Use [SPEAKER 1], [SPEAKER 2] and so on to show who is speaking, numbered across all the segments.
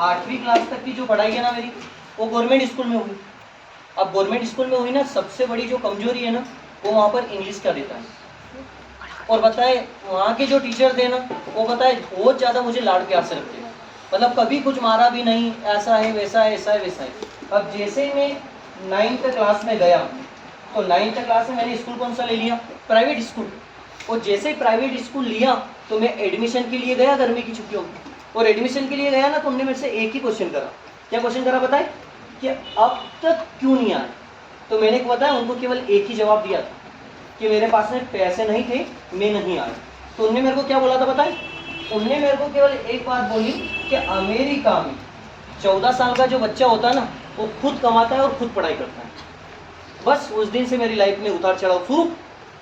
[SPEAKER 1] 8वीं क्लास तक की जो पढ़ाई है ना मेरी, वो गवर्नमेंट स्कूल में हुई। अब गवर्नमेंट स्कूल में हुई ना, सबसे बड़ी जो कमजोरी है ना, वो वहाँ पर इंग्लिश का देता है। और बताए वहाँ के जो टीचर थे ना, वो बताए बहुत ज़्यादा मुझे लाड़ प्यार से रखते हैं, मतलब कभी कुछ मारा भी नहीं, ऐसा है वैसा है ऐसा है वैसा है। अब जैसे ही मैं 9th क्लास में गया, तो 9th क्लास में मैंने स्कूल कौन सा ले लिया? Private school. और जैसे ही प्राइवेट स्कूल लिया तो मैं एडमिशन के लिए गया गर्मी की छुट्टियों में, और एडमिशन के लिए गया ना, तो उन्होंने मेरे से एक ही क्वेश्चन करा। क्या क्वेश्चन करा बताए? कि अब तक क्यों नहीं आए? तो मैंने बताया उनको केवल एक ही जवाब दिया था कि मेरे पास में पैसे नहीं थे, मैं नहीं आया। तो उन्होंने मेरे को क्या बोला था बताए? उन्होंने मेरे को केवल एक बात बोली कि अमेरिका में 14 साल का जो बच्चा होता है ना, वो खुद कमाता है और खुद पढ़ाई करता है। बस उस दिन से मेरी लाइफ में उतार चढ़ाव शुरू।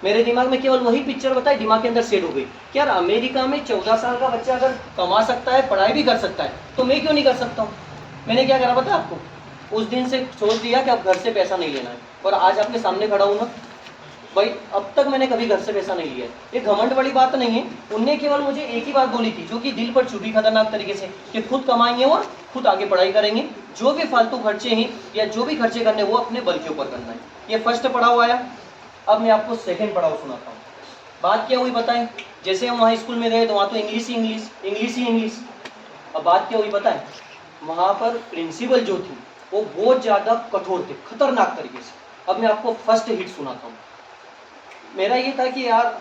[SPEAKER 1] मेरे दिमाग में केवल वही पिक्चर बताई, दिमाग के अंदर सेट हो गई कि यार अमेरिका में 14 साल का बच्चा अगर कमा सकता है, पढ़ाई भी कर सकता है, तो मैं क्यों नहीं कर सकता हूँ? मैंने क्या करा पता आपको? उस दिन से सोच लिया कि अब घर से पैसा नहीं लेना है, और आज आपके सामने खड़ा हूँ ना भाई, अब तक मैंने कभी घर से पैसा नहीं लिया। ये घमंड वाली बात नहीं है। उनने केवल मुझे एक ही बात बोली थी, जो कि दिल पर चुभी खतरनाक तरीके से, कि खुद कमाएंगे और खुद आगे पढ़ाई करेंगे, जो भी फालतू खर्चे हैं या जो भी खर्चे करने वो अपने बल के ऊपर करना है। ये फर्स्ट पड़ाव आया। अब मैं आपको सेकंड पड़ाव सुनाता हूँ। बात क्या हुई बताएं? जैसे हम वहाँ स्कूल में गए तो वहाँ तो इंग्लिश ही इंग्लिश, इंग्लिश ही इंग्लिश। अब बात क्या हुई बताएं? वहाँ पर प्रिंसिपल जो थी वो बहुत ज़्यादा कठोर थे, खतरनाक तरीके से। अब मैं आपको फर्स्ट हिट सुनाता हूँ। मेरा ये था कि यार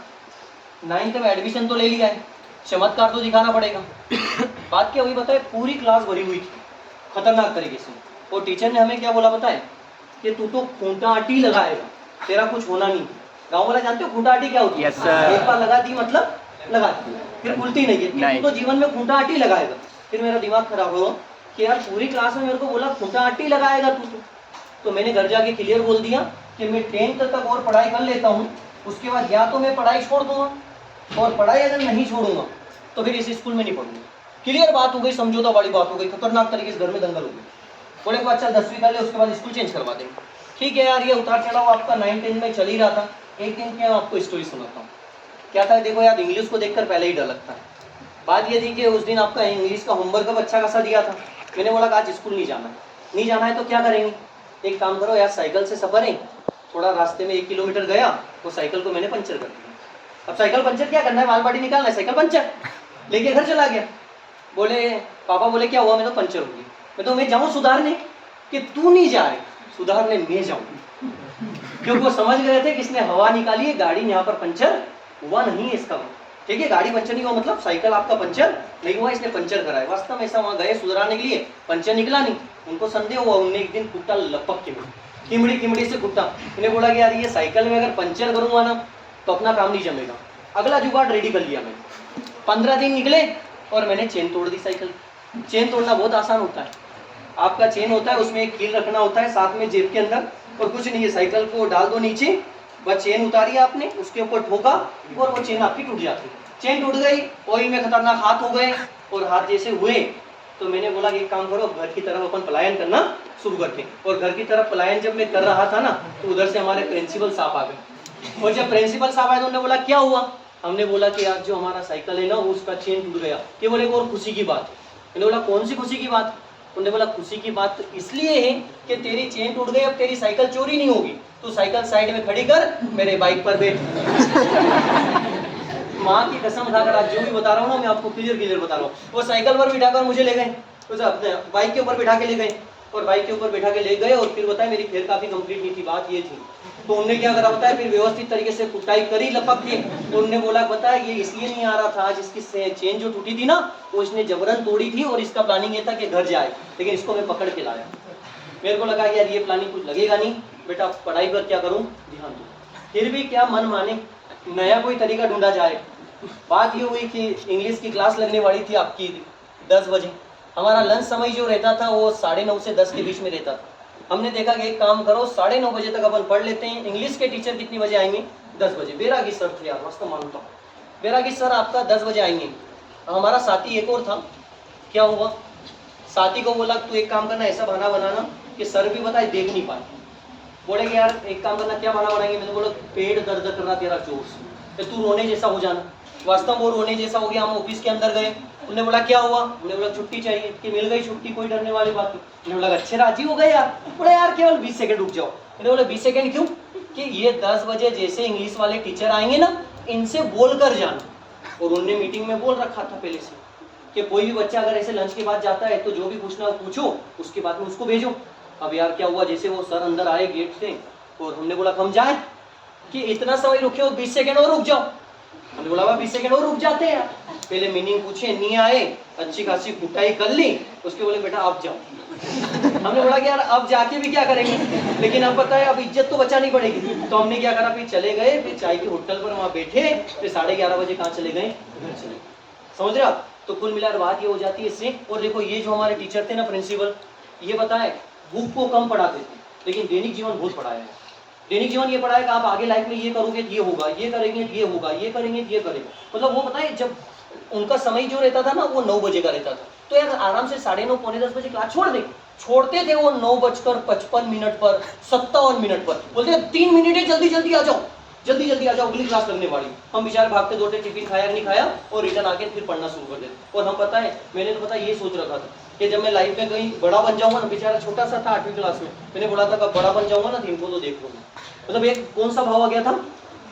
[SPEAKER 1] 9th में एडमिशन तो ले लिया है, चमत्कार तो दिखाना पड़ेगा। बात क्या हुई बताए? पूरी क्लास भरी हुई थी खतरनाक तरीके से, और टीचर ने हमें क्या बोला बताए? कि तू तो खूंटा आटी लगाएगा, तेरा कुछ होना नहीं। गाँव वाला जानते हो खूंटा आटी क्या होती है?
[SPEAKER 2] yes, sir.
[SPEAKER 1] एक बार लगा दी मतलब लगा दी, फिर खुलती नहीं है। तू तो जीवन में खूंटा आटी लगाएगा। फिर मेरा दिमाग खराब हो कि यार पूरी क्लास में मेरे को बोला खूंटा आटी लगाएगा तू तो मैंने घर जाके क्लियर बोल दिया कि मैं 10th तक और पढ़ाई कर लेता हूँ, उसके बाद या तो मैं पढ़ाई छोड़ दूंगा, और पढ़ाई अगर नहीं छोड़ूंगा तो फिर इस स्कूल में नहीं पढ़ूंगा। क्लियर बात हो गई, समझौता वाली बात हो गई, खतरनाक तरीके से घर में दंगल हो गई। बोले के बाद चल 10वीं कर ले, उसके बाद स्कूल चेंज करवा देंगे। ठीक है यार, ये उतार चढ़ाव आपका 9th-10th में चल ही रहा था। एक दिन क्या आपको स्टोरी सुनाता हूँ। क्या था देखो यार, इंग्लिश को देखकर पहले ही डर लगता है। बात ये थी कि उस दिन आपका इंग्लिश का होमवर्क अब अच्छा खासा दिया था। मैंने बोला कि आज स्कूल नहीं जाना है। नहीं जाना है तो क्या करेंगे? एक काम करो यार, साइकिल से सफर है, थोड़ा रास्ते में 1 किलोमीटर गया, वो साइकिल को मैंने पंचर कर दिया। अब साइकिल पंचर क्या करना है, माल बाटी निकालना है, साइकिल पंचर लेके घर चला गया। बोले पापा, बोले क्या हुआ? मैं तो पंचर हो गई। मैं जाऊँ सुधारने? कि तू नहीं जाए सुधारने, मैं जाऊँ। क्योंकि वो समझ गए थे कि इसने हवा निकाली है, गाड़ी यहाँ पर पंचर हुआ नहीं है इसका। ठीक है, गाड़ी पंचर नहीं हुआ मतलब साइकिल आपका पंचर नहीं हुआ, इसने पंचर कराया। वास्तव में ऐसा वहाँ गए सुधराने के लिए, पंचर निकला नहीं। उनको संदेह हुआ, उन्हें एक दिन कुत्ता लपक के किमड़ी से कुत्ता। उन्हें बोला कि यार ये साइकिल में अगर पंचर करूंगा ना तो अपना काम नहीं जमेगा। अगला जुगाड़ रेडी कर लिया मैंने। 15 दिन निकले और मैंने चेन तोड़ दी साइकिल। चेन तोड़ना बहुत आसान होता है। आपका चेन होता है, उसमें एक कील रखना होता है साथ में जेब के अंदर, और कुछ नहीं है, साइकिल को डाल दो नीचे, बस चेन उतारी आपने, उसके ऊपर ठोका और वो चेन आपकी टूट जाती है। चेन टूट गई, ऑयल में खतरनाक हाथ हो गए, और हाथ जैसे हुए तो मैंने बोला कि एक काम करो, घर की तरफ अपन पलायन करना शुरू करके। और घर की तरफ पलायन जब मैं कर रहा था ना, तो उधर से हमारे प्रिंसिपल साहब आ गए। और जब प्रिंसिपल साहब आए तो उन्होंने बोला क्या हुआ? हमने बोला कि यार जो हमारा साइकिल है ना, उसका चेन टूट गया। ये बोले और खुशी की बात। मैंने बोला कौन सी खुशी की बात? उन्होंने बोला खुशी की बात इसलिए है कि तेरी चेन टूट गई, अब तेरी साइकिल चोरी नहीं होगी, तू साइकिल साइड में खड़ी कर, मेरे बाइक पर बैठ। माँ की कसम खाकर आज जो भी बता रहा हूँ ना, मैं आपको क्लियर बता रहा हूँ। वो साइकिल पर बिठाकर मुझे ले गए, उस बाइक के ऊपर बिठा के ले गए, और बाइक के ऊपर बिठा के ले गए। और फिर बताया मेरी खेल काफी कंप्लीट नहीं थी, बात ये थी। तो उन्होंने क्या करा बताया, फिर व्यवस्थित तरीके से कुटाई करी लपक के। उन्होंने बोला बताया ये इसलिए नहीं आ रहा था, आज इसकी चेन जो टूटी थी ना, वो इसने जबरन तोड़ी थी, और इसका प्लानिंग ये था कि घर जाए, लेकिन इसको मैं पकड़ के लाया। मेरे को लगा यार ये प्लानिंग कुछ लगेगा नहीं, बेटा पढ़ाई पर क्या करूँ, ध्यान दो। फिर भी क्या मन माने, नया कोई तरीका ढूंढा जाए। बात ये हुई कि इंग्लिश की क्लास लगने वाली थी आपकी 10 बजे। हमारा लंच समय जो रहता था वो 9:30 से 10 के बीच में रहता था। हमने देखा कि एक काम करो, 9:30 बजे तक अपन पढ़ लेते हैं। इंग्लिश के टीचर कितनी बजे आएंगे? 10 बजे। बैरागी सर थे यार, वास्तव मानता हूँ, बैरागी सर आपका 10 बजे आएंगे। हमारा साथी एक और था, क्या हुआ, साथी को बोला तू एक काम करना, ऐसा बहाना बनाना कि सर भी बताए देख नहीं पाए। बोले कि यार एक काम करना, क्या बहाना बनाएंगे? मैंने बोला पेट दर्द कर रहा तेरा जोर से, तू रोने जैसा हो जाना। वास्तव में वो रोने जैसा हो गया। हम ऑफिस के अंदर गए, उन्होंने बोला क्या हुआ, उन्होंने बोला छुट्टी चाहिए, कि मिल गई छुट्टी, कोई डरने वाली बात नहीं। उन्होंने बोला अच्छे राजी हो गए यार, बोला यार केवल 20 सेकंड रुक जाओ। मैंने बोला 20 सेकंड क्यों, कि ये 10 बजे जैसे इंग्लिश वाले टीचर आएंगे ना, इनसे बोल कर जाना। और उन्होंने मीटिंग में बोल रखा था पहले से कि कोई भी बच्चा अगर ऐसे लंच के बाद जाता है तो जो भी पूछना पूछो, उसके बाद में उसको भेजो। अब यार क्या हुआ, जैसे वो सर अंदर आए गेट से और हमने बोला हम जाए, कि इतना समय रुके हो, 20 सेकंड और रुक जाओ। हमने बोला 20 सेकंड और रुक जाते हैं। पहले मीनिंग पूछे, नहीं आए, अच्छी खासी कुटाई कर ली, उसके बोले बेटा आप जाओ। हमने बोला कि यार अब जाके भी क्या करेंगे, लेकिन अब पता है अब इज्जत तो बचानी पड़ेगी। तो हमने क्या करा, फिर चले गए, फिर चाय के होटल पर वहां बैठे, फिर 11:30 बजे कहाँ चले गए, घर चले गए। समझ रहे आप। तो कुल मिलाकर बात ये हो जाती है इससे। और देखो ये जो हमारे टीचर थे ना प्रिंसिपल, ये बताए बुक को कम पढ़ाते थे, लेकिन दैनिक जीवन बहुत पढ़ाया है। दैनिक जीवन ये पढ़ाया कि आप आगे लाइफ में ये करोगे ये होगा, ये करेंगे ये होगा, ये करेंगे ये करेंगे। मतलब वो बताए जब उनका समय जो रहता था ना वो 9 बजे का रहता था, तो यार आराम से 9:30 पौने 10 बजे क्लास छोड़ दे। छोड़ते थे वो 9:55 पर 57 मिनट पर, बोलते 3 मिनट है, जल्दी जल्दी आ जाओ, जल्दी जल्दी आ जाओ, अगली क्लास लगने वाली। हम बेचारे भागते दौड़ते, टिफिन खाया नहीं खाया और रिटर्न आके फिर पढ़ना शुरू कर देते। और हम पता है मैंने तो पता ये सोच रखा था कि जब मैं लाइफ में कहीं बड़ा बन जाऊंगा ना, बेचारा छोटा सा था 8वीं क्लास में, मैंने बोला था कब बड़ा बन जाऊंगा ना तो इनको तो देख लूंगा। मतलब एक कौन सा भाव आ गया था,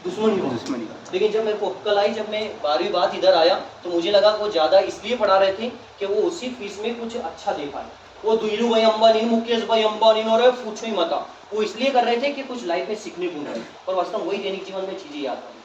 [SPEAKER 1] दुश्मनी का। लेकिन जब मेरे को अक्कल आई, जब मैं 12वीं बाद इधर आया, तो मुझे लगा वो ज्यादा इसलिए पढ़ा रहे थे कि वो उसी फीस में कुछ अच्छा दे पाए। वो धीरू भाई अंबानी, मुकेश भाई अंबानी और पूछो ही मत, वो इसलिए कर रहे थे कि कुछ लाइफ में सीखने को मिले। और वास्तव वही दैनिक जीवन में चीजें याद आई।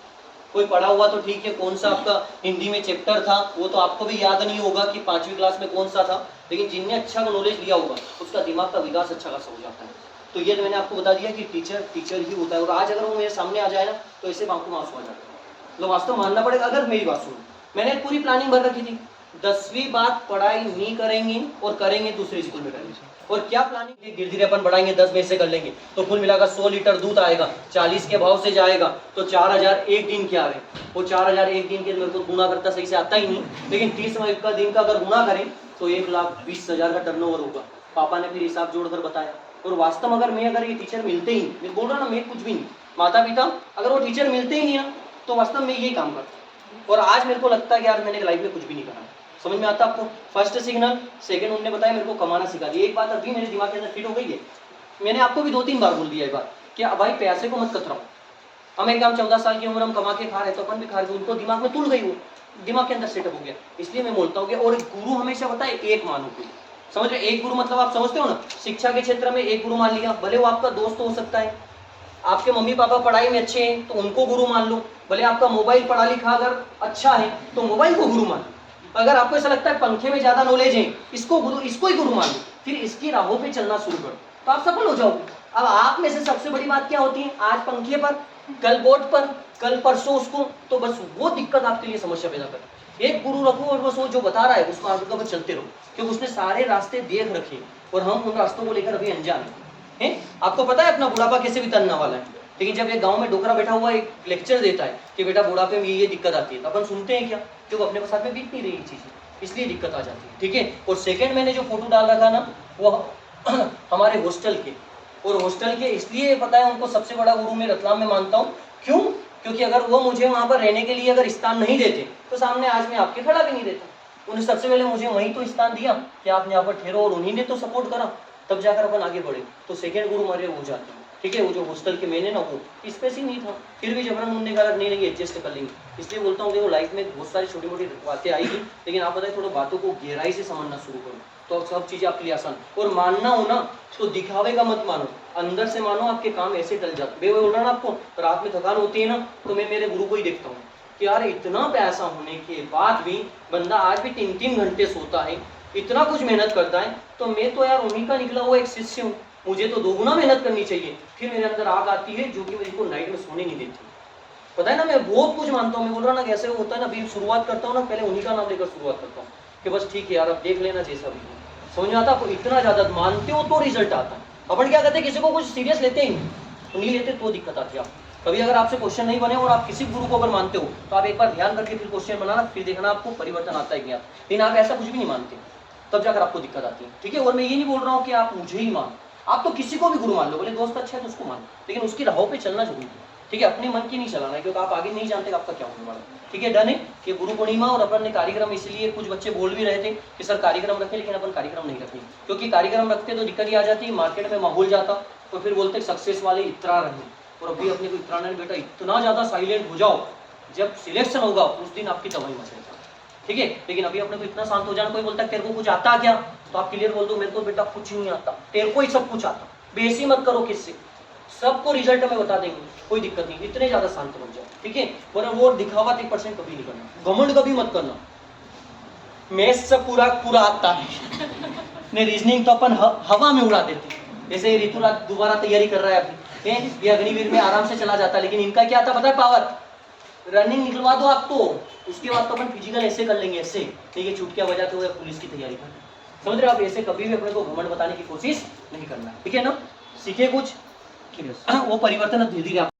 [SPEAKER 1] कोई पढ़ा हुआ तो ठीक है, कौन सा आपका हिंदी में चैप्टर था वो तो आपको भी याद नहीं होगा कि 5वीं क्लास में कौन सा था, लेकिन जिनने अच्छा नॉलेज लिया होगा उसका दिमाग का विकास अच्छा खासा हो जाता है। तो ये तो मैंने आपको बता दिया कि टीचर ही होता है। और आज अगर वो मेरे सामने आ जाए ना तो ऐसे आंखों में आंसू आ जाते हैं। तो वास्तव मानना पड़ेगा। अगर मेरी बात सुनो, मैंने पूरी प्लानिंग भर रखी थी, 10वीं बाद पढ़ाई नहीं करेंगे और करेंगे दूसरे स्कूल में करेंगे। और क्या प्लानिंग थी, धीरे धीरे अपन बढ़ाएंगे, 10 में से कर लेंगे तो कुल मिलाकर 100 लीटर दूध आएगा, 40 के भाव से जाएगा तो 4000 एक दिन के आ रहे। वो 4000 एक दिन के मेरे को गुना करता सही से आता ही नहीं, लेकिन 30 का दिन का अगर गुना करें तो 1,20,000 का टर्नओवर होगा। पापा ने फिर हिसाब जोड़कर बताया। और वास्तव अगर ये टीचर मिलते ही, मैं बोल रहा ना मैं कुछ भी नहीं, माता पिता अगर वो टीचर मिलते ही नहीं ना तो वास्तव में यही काम करता। और आज मेरे को लगता है कि यार मैंने लाइफ में कुछ भी नहीं करा। समझ में आता आपको। फर्स्ट सिग्नल, सेकंड उन्होंने बताया मेरे को कमाना सिखा दिया। एक बात अभी मेरे दिमाग के अंदर फिट हो गई है, मैंने आपको भी 2-3 बार बोल दिया ये बात कि भाई पैसे को मत कतराओ। हम एकदम 14 साल की उम्र हम कमा के खा रहे तो अपन भी खा रहे, उनको दिमाग में तुल गई, वो दिमाग के अंदर सेटअप हो गया। इसलिए मैं बोलता हूँ कि और गुरु हमेशा बताए एक मानो कोई। समझ रहे, एक गुरु मतलब आप समझते हो ना, शिक्षा के क्षेत्र में एक गुरु मान लिया, भले वो आपका दोस्त हो सकता है, आपके मम्मी पापा पढ़ाई में अच्छे हैं तो उनको गुरु मान लो, भले आपका मोबाइल पढ़ा लिखा अगर अच्छा है तो मोबाइल को गुरु मान लो, अगर आपको ऐसा लगता है पंखे में ज्यादा नॉलेज है इसको ही गुरु मान लो, फिर इसकी राहों पे चलना शुरू करो तो आप सफल हो जाओगे। अब आप में से सबसे बड़ी बात क्या होती है, आज पंखे पर, कल बोर्ड पर, कल परसों उसको, तो बस वो दिक्कत आपके लिए समस्या पैदा कर। एक गुरु रखो और बस वो जो बता रहा है उसको आगे का चलते रहो, क्योंकि उसने सारे रास्ते देख रखे और हम उन रास्तों को लेकर अभी अनजान हैं। आपको पता है अपना बुढ़ापा कैसे बिताना वाला है, लेकिन जब एक गांव में डोकरा बैठा हुआ एक लेक्चर देता है कि बेटा बुढ़ापे में ये दिक्कत आती है, तो अपन सुनते हैं क्या, जो अपने साथ में बीत नहीं रही चीजें, इसलिए दिक्कत आ जाती है। ठीक है। और सेकंड मैंने जो फोटो डाल रखा ना वो हमारे हॉस्टल के, और हॉस्टल के इसलिए पता है उनको सबसे बड़ा गुरु मैं रतलाम में मानता हूँ। क्यों? क्योंकि अगर वो मुझे वहां पर रहने के लिए अगर स्थान नहीं देते तो सामने आज मैं आपके खड़ा भी नहीं देता। उन्हें सबसे पहले मुझे वहीं तो स्थान दिया कि आप यहाँ पर ठहरो, और उन्हीं ने तो सपोर्ट करा, तब जाकर अपन आगे बढ़े। तो सेकंड गुरु हमारे हो जाते हैं। ठीक है। वो जो हॉस्टल के मैंने ना वो स्पेस ही नहीं था, फिर भी जबरन उन्होंने कहा नहीं एडजस्ट कर लेंगे। इसलिए बोलता हूँ देखो लाइफ में बहुत सारी छोटी मोटी बातें आएगी, लेकिन आप बताए थोड़ा बातों को गहराई से समझना शुरू करो तो सब चीजें आपके लिए आसान। और मानना हो ना तो दिखावे का मत मानो, अंदर से मानो, आपके काम ऐसे टल जाते। मैं बोल रहा ना आपको, रात में थकान होती है ना तो मैं मेरे गुरु को ही देखता हूँ कि यार इतना पैसा होने के बाद भी बंदा आज भी 3-3 घंटे सोता है, इतना कुछ मेहनत करता है, तो मैं तो यार उन्हीं का निकला हुआ एक शिष्य हूँ, मुझे तो 2 गुना मेहनत करनी चाहिए। फिर मेरे अंदर आग आती है जो कि मेरे को नाइट में सोने नहीं देती। पता है ना, मैं बहुत कुछ मानता हूँ। मैं बोल रहा ना कैसे होता है ना, अभी शुरुआत करता हूँ ना, पहले उन्हीं का नाम लेकर शुरुआत करता हूँ कि बस ठीक है यार अब देख लेना जैसा भी। समझ में आता आपको? इतना ज्यादा मानते हो तो रिजल्ट आता है। अपन क्या कहते हैं, किसी को कुछ सीरियस लेते ही नहीं लेते तो दिक्कत आती है। आप कभी अगर आपसे क्वेश्चन नहीं बने और आप किसी गुरु को अगर मानते हो तो आप एक बार ध्यान करके फिर क्वेश्चन बनाना, फिर देखना आपको परिवर्तन आता है क्या। लेकिन आप ऐसा कुछ भी नहीं मानते तब जाकर आपको दिक्कत आती है। ठीक है। और मैं ये नहीं बोल रहा हूँ कि आप मुझे ही मान, आप तो किसी को भी गुरु मान लो, बोले दोस्त अच्छा है तो उसको मान, लेकिन उसकी राहों पे चलना जरूरी है। ठीक है, अपने मन की नहीं चलाना है, क्योंकि आप आगे नहीं जानते कि आपका क्या होने वाला है। ठीक है, डन है। ये गुरु पूर्णिमा और अपन ने कार्यक्रम, इसलिए कुछ बच्चे बोल भी रहे थे कि सर कार्यक्रम रखें, लेकिन अपन कार्यक्रम नहीं रखें, क्योंकि कार्यक्रम रखते तो दिक्कत ही आ जाती, मार्केट में माहौल जाता, तो फिर बोलते सक्सेस वाले इतना रहे, और अभी अपने को इतना नहीं बेटा, इतना ज्यादा साइलेंट हो जाओ, जब सिलेक्शन होगा उस दिन आपकी तबाही मचेगा। ठीक है, लेकिन अभी अपने को इतना शांत हो जाना। कोई बोलता है तेरे को कुछ आता क्या, तो आप क्लियर बोल दो मेरे को बेटा कुछ नहीं आता, तेरे को ही सब कुछ आता, बेसी मत करो किससे, सबको रिजल्ट में बता देंगे, कोई दिक्कत नहीं, इतने ज्यादा शांत बन जाओ। ठीक है, वरना वो दिखावा 1% कभी नहीं करना, घमंड कभी मत करना। मैथ्स से पूरा पूरा आता है ने रीजनिंग तो अपन हवा में उड़ा देते, जैसे ऋतुराज दोबारा तैयारी कर रहा है अभी, ये अग्निवीर में आराम से चला जाता, लेकिन इनका क्या था पता है, पावर, रनिंग निकलवा दो आपको, उसके बाद तो अपन फिजिकल ऐसे कर लेंगे, ऐसे ठीक है, चुटकिया बजाते हुए पुलिस की तैयारी कर, समझ रहे हो आप। ऐसे कभी भी अपने को घमंड बताने की कोशिश नहीं करना, ठीक है ना। सीखे कुछ वो परिवर्तन धीरे धीरे